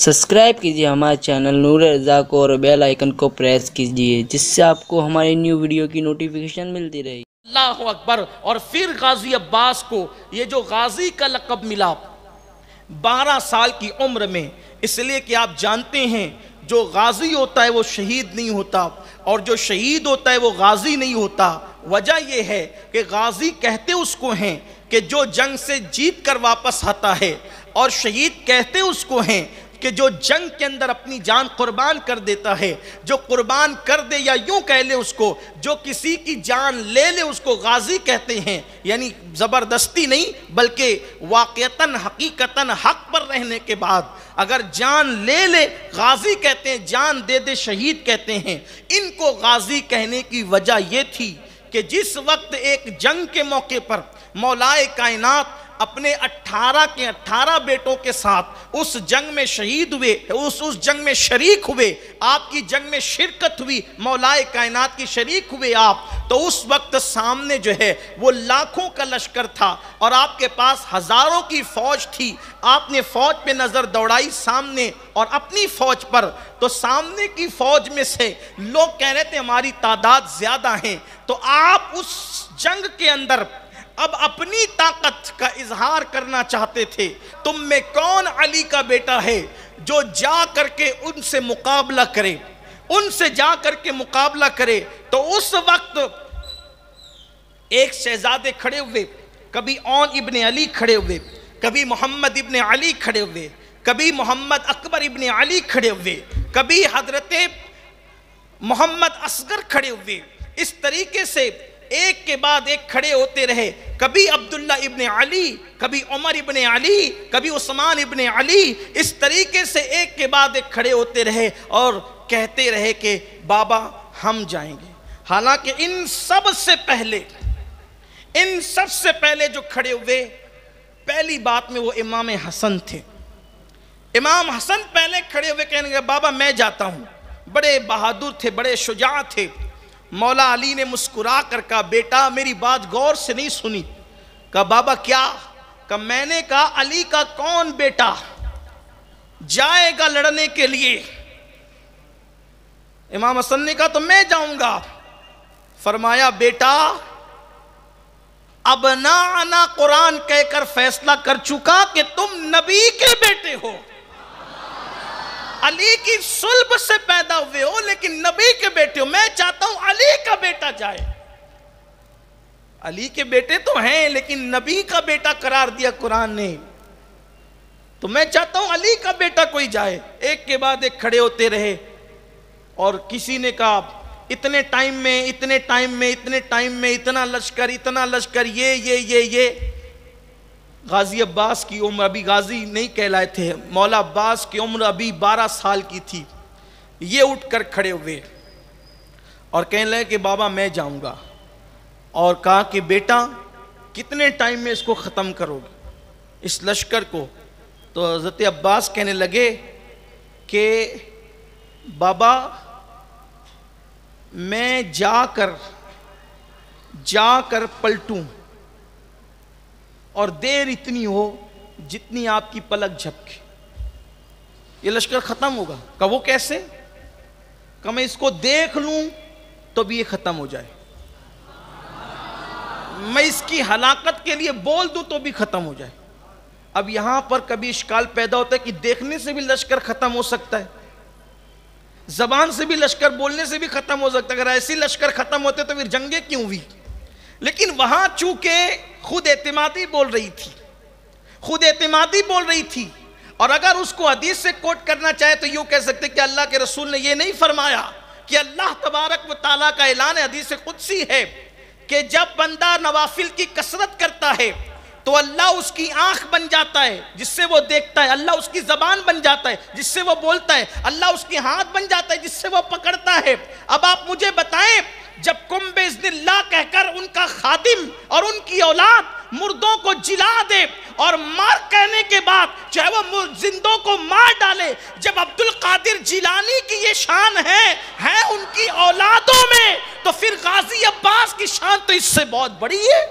Subscribe کیجیے ہمارے channel نور رضا کو اور بیل آئیکن کو پریس کیجیے جس سے آپ کو ہماری نیو ویڈیو کی نوٹیفیکیشن ملتی رہے۔ اللہ اکبر۔ اور پھر غازی عباس کو یہ جو غازی کا لقب ملا 12 سال کی عمر میں، اس لیے کہ آپ جانتے ہیں جو غازی ہوتا ہے وہ شہید نہیں ہوتا، اور جو شہید ہوتا ہے وہ غازی نہیں ہوتا۔ وجہ یہ ہے کہ غازی کہتے اس کو ہیں کہ جو جنگ سے جیت کر واپس آتا ہے، اور شہید کہتے اس کو ہیں کہ جو جنگ کے اندر اپنی جان قربان کر دیتا ہے۔ جو قربان کر دے، یا یوں کہہ لے اس کو، جو کسی کی جان لے لے اس کو غازی کہتے ہیں۔ یعنی زبردستی نہیں بلکہ واقعتاً حقیقتاً حق پر رہنے کے بعد اگر جان لے لے غازی کہتے ہیں، جان دے دے شہید کہتے ہیں۔ ان کو غازی کہنے کی وجہ یہ تھی کہ جس وقت ایک جنگ کے موقع پر مولائے کائنات اپنے 18 کے 18 بیٹوں کے ساتھ اس جنگ میں شہید ہوئے، اس جنگ میں شریک ہوئے، آپ کی جنگ میں شرکت ہوئی، مولائے کائنات کی شریک ہوئے آپ، تو اس وقت سامنے جو ہے وہ لاکھوں کا لشکر تھا اور آپ کے پاس ہزاروں کی فوج تھی۔ آپ نے فوج پہ نظر دوڑائی سامنے اور اپنی فوج پر، تو سامنے کی فوج میں سے لوگ کہہ رہے تھے ہماری تعداد زیادہ ہیں، تو آپ اس جنگ کے اندر اب اپنی طاقت کا اظہار کرنا چاہتے تھے۔ تم میں کون علی کا بیٹا ہے جو جا کر کے ان سے مقابلہ کرے، ان سے جا کر کے مقابلہ کرے؟ تو اس وقت ایک شہزادے کھڑے ہوئے، کبھی اون ابن علی کھڑے ہوئے، کبھی محمد ابن علی کھڑے ہوئے، کبھی محمد اکبر ابن علی کھڑے ہوئے، کبھی حضرت محمد اصغر کھڑے ہوئے۔ اس طریقے سے ایک کے بعد ایک کھڑے ہوتے رہے، کبھی عبداللہ ابن علی، کبھی عمر ابن علی، کبھی عثمان ابن علی، اس طریقے سے ایک کے بعد ایک کھڑے ہوتے رہے اور کہتے رہے کہ بابا ہم جائیں گے۔ حالانکہ ان سب سے پہلے جو کھڑے ہوئے، پہلی بات میں وہ امام حسن تھے۔ امام حسن پہلے کھڑے ہوئے کہنے گے بابا میں جاتا ہوں۔ بڑے بہادر تھے، بڑے شجاع تھے۔ مولا علی نے مسکرا کر کہا بیٹا میری بات غور سے نہیں سنی۔ کہا بابا کیا؟ کہا میں نے کہا علی کا کون بیٹا جائے گا لڑنے کے لیے؟ امام حسن نے کہا تو میں جاؤں گا۔ فرمایا بیٹا ابناءنا قرآن کہہ کر فیصلہ کر چکا کہ تم نبی کے بیٹے ہو، علی کی صلب سے پیدا ہوئے ہو لیکن نبی کے بیٹے ہو۔ میں چاہتا ہوں علی کا بیٹا جائے۔ علی کے بیٹے تو ہیں لیکن نبی کا بیٹا قرار دیا قرآن نے، تو میں چاہتا ہوں علی کا بیٹا کوئی جائے۔ ایک کے بعد ایک کھڑے ہوتے رہے اور کسی نے کہا اتنے ٹائم میں اتنا لشکر یہ غازی عباس کی عمر ابھی غازی نہیں کہلائے تھے، مولا عباس کی عمر ابھی 12 سال کی تھی۔ یہ اٹھ کر کھڑے ہوئے اور کہنے لگے کہ بابا میں جاؤں گا، اور کہا کہ بیٹا کتنے ٹائم میں اس کو ختم کرو گے اس لشکر کو؟ تو حضرت عباس کہنے لگے کہ بابا میں جا کر پلٹوں اور دیر اتنی ہو جتنی آپ کی پلک جھپکے، یہ لشکر ختم ہوگا۔ کہا وہ کیسے؟ کہا میں اس کو دیکھ لوں تو بھی یہ ختم ہو جائے، میں اس کی ہلاکت کے لیے بول دوں تو بھی ختم ہو جائے۔ اب یہاں پر کبھی اشکال پیدا ہوتا ہے کہ دیکھنے سے بھی لشکر ختم ہو سکتا ہے، زبان سے بھی لشکر بولنے سے بھی ختم ہو سکتا ہے۔ اگر ایسی لشکر ختم ہوتے تو پھر جنگیں کیوں ہوئی؟ لیکن وہاں چونکہ خود اعتمادی بول رہی تھی، اور اگر اس کو حدیث سے کوٹ کرنا چاہے تو یوں کہہ سکتے کہ اللہ کے رسول نے یہ نہیں فرمایا کہ اللہ تبارک و تعالیٰ کا اعلان حدیث قدسی ہے کہ جب بندہ نوافل کی کثرت کرتا ہے تو اللہ اس کی آنکھ بن جاتا ہے جس سے وہ دیکھتا ہے، اللہ اس کی زبان بن جاتا ہے جس سے وہ بولتا ہے، اللہ اس کی ہاتھ بن جاتا ہے جس سے وہ پکڑتا ہے۔ اب آپ مجھے بتائیں جب قم بِإِذْنِ اللَّهِ کہہ کر ان کا خادم اور ان کی اولاد مردوں کو جلا دے اور مار کہنے کے بعد چاہے وہ زندوں کو مار ڈالے، جب عبد القادر جیلانی کی یہ شان ہے ان کی اولادوں میں، تو پھر غازی عباس کی شان تو اس سے بہت بڑی ہے۔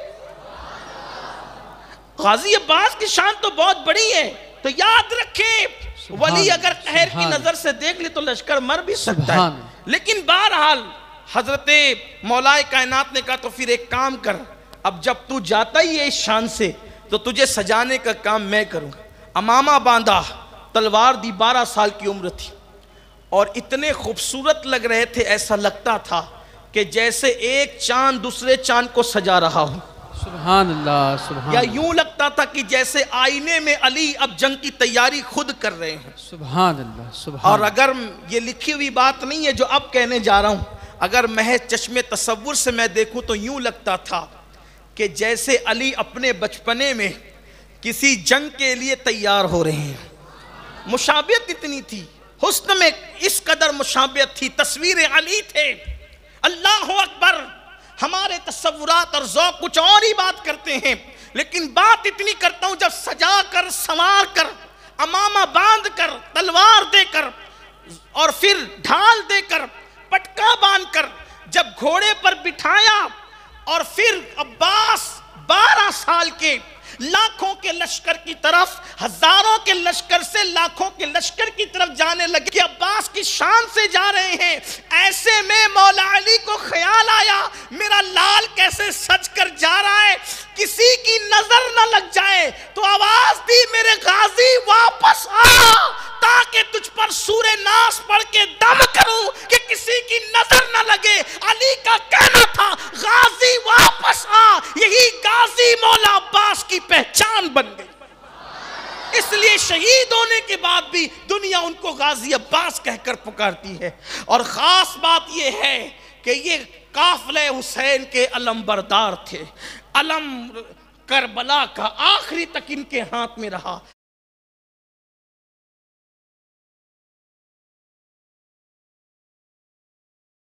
غازی عباس کی شان تو بہت بڑی ہے۔ تو یاد رکھیں ولی اگر قہر کی نظر سے دیکھ لے تو لشکر مر بھی سکتا ہے. لیکن بہرحال حضرت مولا کائنات نے کہا تو پھر ایک کام کر، اب جب تو جاتا ہی ہے اس شان سے تو تجھے سجانے کا کام میں کروں گا. امامہ باندھا، تلوار دی، 12 سال کی عمر تھی اور اتنے خوبصورت لگ رہے تھے، ایسا لگتا تھا کہ جیسے ایک چاند دوسرے چاند کو سجا رہا ہو. سبحان اللہ، سبحان یا اللہ. یوں لگتا تھا کہ جیسے آئینے میں علی اب جنگ کی تیاری خود کر رہے ہیں. سبحان اللہ، سبحان اور اللہ. اگر یہ لکھی ہوئی بات نہیں ہے جو اب کہنے جا رہا ہوں، اگر محض چشم تصور سے میں دیکھوں تو یوں لگتا تھا کہ جیسے علی اپنے بچپنے میں کسی جنگ کے لیے تیار ہو رہے ہیں. مشابہت اتنی تھی، حسن میں اس قدر مشابہت تھی، تصویر علی تھے. اللہ اکبر. ہمارے تصورات اور ذوق کچھ اور ہی بات کرتے ہیں، لیکن بات اتنی کرتا ہوں جب سجا کر، سنوار کر، امامہ باندھ کر، تلوار دے کر اور پھر ڈھال دے کر، پٹکا باندھ کر جب گھوڑے پر بٹھایا اور پھر عباس 12 سال کے لاکھوں کے لشکر کی طرف، ہزاروں کے لشکر سے لاکھوں کے لشکر کی طرف جانے لگے کہ عباس کی شان سے جا رہے ہیں. ایسے میں مولا علی کو خیال آیا میرا لال کیسے سج کر جا رہا ہے، کسی کی نظر نہ لگ جائے، تو آواز دی میرے غازی واپس آ تاکہ تجھ پر سورہ ناس پڑھ کے دم کروں کہ کسی کی نظر نہ لگے. علی کا کہنا تھا غازی واپس آ، یہی غازی مولا عباس کی پہچان بن گئی. اس لیے شہید ہونے کے بعد بھی دنیا ان کو غازی عباس کہہ کر پکارتی ہے. اور خاص بات یہ ہے کہ یہ قافلہ حسین کے علم بردار تھے. علم کربلا کا آخری تک ان کے ہاتھ میں رہا.